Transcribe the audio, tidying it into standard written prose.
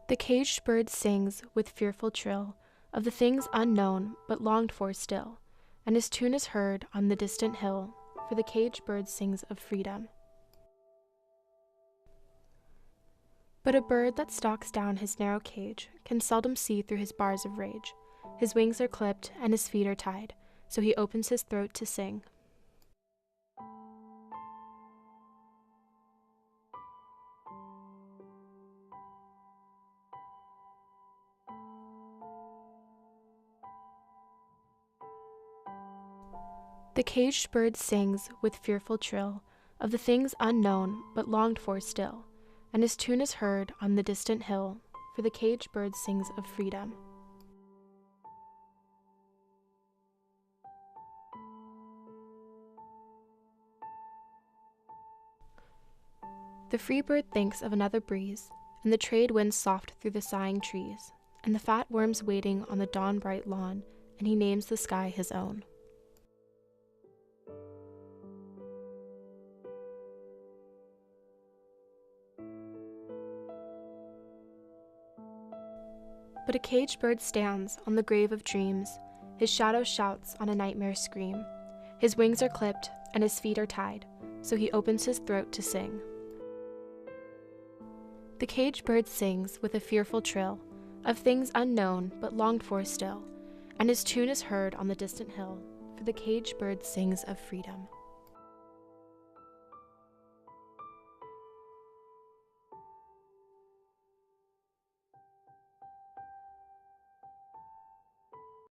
The caged bird sings with fearful trill of the things unknown but longed for still, and his tune is heard on the distant hill, for the caged bird sings of freedom. But a bird that stalks down his narrow cage can seldom see through his bars of rage. His wings are clipped and his feet are tied, so he opens his throat to sing. The caged bird sings with fearful trill of the things unknown but longed for still, and his tune is heard on the distant hill, for the caged bird sings of freedom. The free bird thinks of another breeze, and the trade winds soft through the sighing trees, and the fat worms waiting on the dawn-bright lawn, and he names the sky his own. But a caged bird stands on the grave of dreams, his shadow shouts on a nightmare scream. His wings are clipped and his feet are tied, so he opens his throat to sing. The caged bird sings with a fearful trill of things unknown but longed for still, and his tune is heard on the distant hill, for the caged bird sings of freedom.